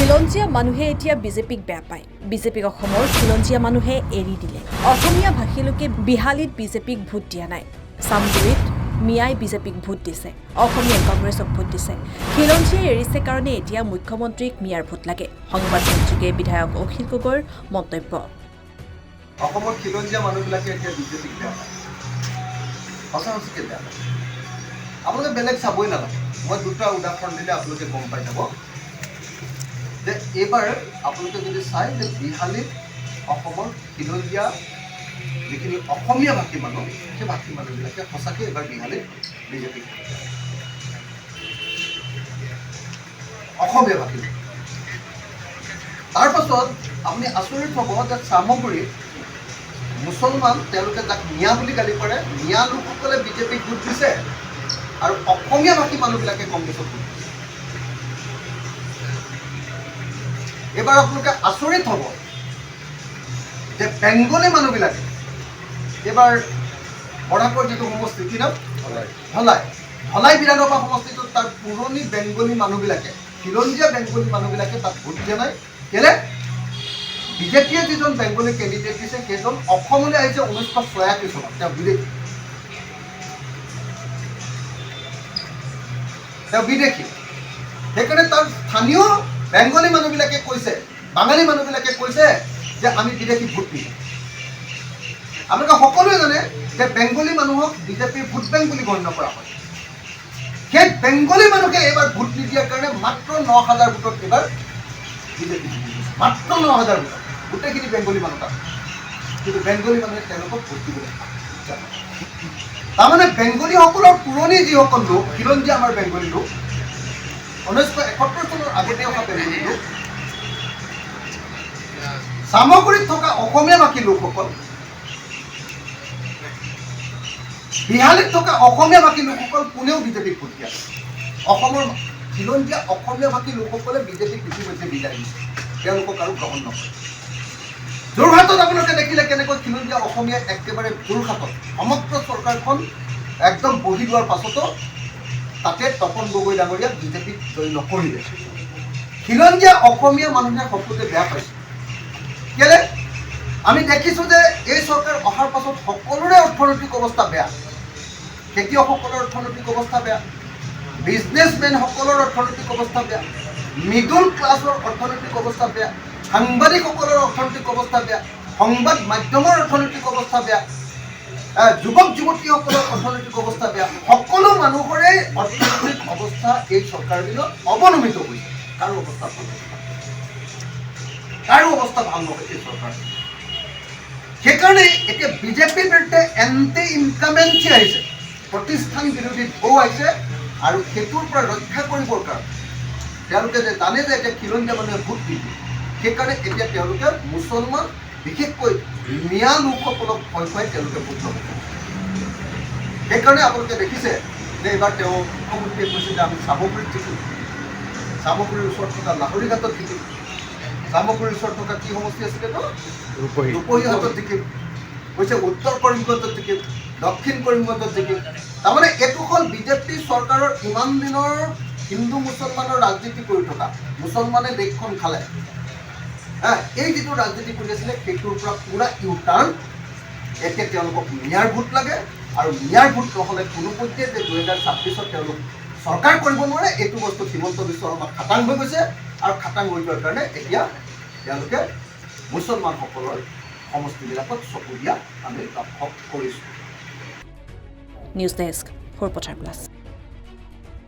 খিলঞ্জীয়া মানুহে এতিয়া বিজেপিক বেয়া পায়। বিজেপিক অসমৰ খিলঞ্জীয়া মানুহে এৰি দিলে। অসমীয়া ভাষী লোকে বিহালীত বিজেপিক ভোট দিয়া নাই। চামগুৰিত মিয়াই বিজেপিক ভোট দিছে। অসমীয়াই কংগ্ৰেছক ভোট দিছে। খিলঞ্জীয়াই এৰিছে কাৰণে এতিয়া মুখ্যমন্ত্ৰীক মিয়াৰ ভোট লাগে। সংবাদমন্ত্ৰীকে বিধায়ক অখিল গগৈৰ মন্তব্য। অসমৰ খিলঞ্জীয়া মানুহবিলাকে এতিয়া বিজেপিক বেয়া পায়। সঁচাকৈ বেয়া পায়। আপোনালোকে বেলেগ চাবই নালাগে। মই দুটা উদাহৰণ দিলে আপোনালোকে গম পাই যাব যে এইবাৰ আপোনালোকে যদি চাই যে বিহালীত অসমৰ খিলঞ্জীয়া যিখিনি অসমীয়া ভাষী মানুহ সেই ভাষী মানুহবিলাকে সঁচাকৈ এইবাৰ বিহালীত বিজেপিক অসমীয়া ভাষী। তাৰপাছত আপুনি আচৰিত হ'ব যে চামগুৰিত মুছলমান তেওঁলোকে যাক মিয়া বুলি গালি পাৰে, মিয়া লোকসকলে বিজেপিক ভোট দিছে আৰু অসমীয়া ভাষী মানুহবিলাকে কংগ্ৰেছক ভোট দিছে। এইবাৰ আপোনালোকে আচৰিত হ'ব যে বেংগলী মানুহবিলাকে এইবাৰ বৰাকৰ যিটো সমষ্টি কি নাম ধলাই বিধানসভা সমষ্টিটোত তাৰ পুৰণি বেংগলী মানুহবিলাকে খিলঞ্জীয়া বেংগলী মানুহবিলাকে তাত ভোট দিয়া নাই। কেলে? বিজেপিয়ে যিজন বেংগলী কেণ্ডিডেট দিছে সেইজন অসমলৈ আহিছে 1986 চনত। তেওঁ বিদেশী। সেইকাৰণে তাৰ স্থানীয় বেংগলী মানুহবিলাকে কৈছে, বাঙালী মানুহবিলাকে কৈছে যে আমি বিদেশী ভোট দিম। আপোনালোকে সকলোৱে জানে যে বেংগলী মানুহক বিজেপিৰ ভোট বেংক বুলি গণ্য কৰা হয়। সেই বেংগলী মানুহে এইবাৰ ভোট নিদিয়াৰ কাৰণে মাত্ৰ 9,000 ভোটত এইবাৰ বিজেপি মাত্ৰ 9,000 ভোটত গোটেইখিনি বেংগলী মানুহ তাত। কিন্তু বেংগলী মানুহে তেওঁলোকক ভোট দিবলৈ জানে। তাৰমানে বেংগলীসকলৰ পুৰণি যিসকল লোক, খিলঞ্জীয়া আমাৰ বেংগলী লোক, 1971 চনৰ আগতে অহা বেংগলী লোক, চামগুৰিত থকা অসমীয়া ভাষী লোকসকল, বিহালীত থকা অসমীয়া ভাষী লোকসকল কোনেও বিজেপিক ভোট দিয়া নাই। অসমৰ খিলঞ্জীয়া অসমীয়া ভাষী লোকসকলে বিজেপিক ইতিমধ্যে বিদায় দিছে। তেওঁলোকক আৰু গ্ৰহণ নকৰে। যোৰহাটত আপোনালোকে দেখিলে কেনেকৈ খিলঞ্জীয়া অসমীয়াই একেবাৰে যোৰহাটত সমগ্ৰ চৰকাৰখন একদম বহি লোৱাৰ পাছতো তাতে তপন গগৈ ডাঙৰীয়াক বিজেপিক জয়ী নকৰিলে। খিলঞ্জীয়া অসমীয়া মানুহে সকলোতে বেয়া পাইছে। কেলে? আমি দেখিছোঁ যে এই চৰকাৰ অহাৰ পাছত সকলোৰে অৰ্থনৈতিক অৱস্থা বেয়া। খেতিয়কসকলৰ অৰ্থনৈতিক অৱস্থা বেয়া, বিজনেছমেনসকলৰ অৰ্থনৈতিক অৱস্থা বেয়া, মিডল ক্লাছৰ অৰ্থনৈতিক অৱস্থা বেয়া, সাংবাদিকসকলৰ অৰ্থনৈতিক অৱস্থা বেয়া, সংবাদ মাধ্যমৰ অৰ্থনৈতিক অৱস্থা বেয়া, যুৱক যুৱতীসকলৰ অৰ্থনৈতিক অৱস্থা বেয়া। সকলো মানুহৰে অৰ্থনৈতিক অৱস্থা এই চৰকাৰ দিনত অৱনমিত হৈছে। কাৰো অৱস্থা ভাল নহয় এই চৰকাৰ। সেইকাৰণে এতিয়া বিজেপিৰ বিৰুদ্ধে এণ্টি ইনকামেঞ্চি আহিছে, প্ৰতিষ্ঠান বিৰোধী ঢৌ আহিছে। আৰু সেইটোৰ পৰা ৰক্ষা কৰিবৰ কাৰণে তেওঁলোকে যে জানে যে এতিয়া খিলঞ্জীয়া মানুহে ভোট নিদিয়ে, সেইকাৰণে এতিয়া তেওঁলোকে মুছলমান বিশেষকৈ মিয়া লোকসকলক ভয় খুৱাই তেওঁলোকে ভোট ল'ব। সেইকাৰণে আপোনালোকে দেখিছে যে এইবাৰ তেওঁ মুখ্যমন্ত্ৰীয়ে কৈছে যে আমি চামগুৰিত জিকিম, চামগুৰিৰ ওচৰত থকা লাহৰীঘাটত জিকিম, চামগুৰিৰ ওচৰত থকা কি সমষ্টি আছিলে তো ৰূপহীঘাটত জিকিম, কৈছে উত্তৰ কৰিমগঞ্জত জিকিম, দক্ষিণ কৰিমগঞ্জত জিকিম। তাৰমানে এইটো হ'ল বিজেপি চৰকাৰৰ ইমান দিনৰ হিন্দু মুছলমানৰ ৰাজনীতি কৰি থকা, মুছলমানে দেশখন খালে, এই যিটো ৰাজনীতি কৰি আছিলে সেইটোৰ পৰা পুৰা ইউটাৰ্ণ। এতিয়া তেওঁলোকক মিয়াৰ ভোট লাগে আৰু মিয়াৰ ভোট নহ'লে কোনোপধ্যে যে 2026 তেওঁলোক চৰকাৰ কৰিব নোৱাৰে, এইটো বস্তু হিমন্ত বিশ্ব শৰ্মা খাটাং হৈ গৈছে। আৰু খাটাং হৈ যোৱাৰ কাৰণে এতিয়া তেওঁলোকে মুছলমানসকলৰ সমষ্টিবিলাকত চকু দিয়া আমি লক্ষ্য কৰিছোঁ। News desk, 4 plus.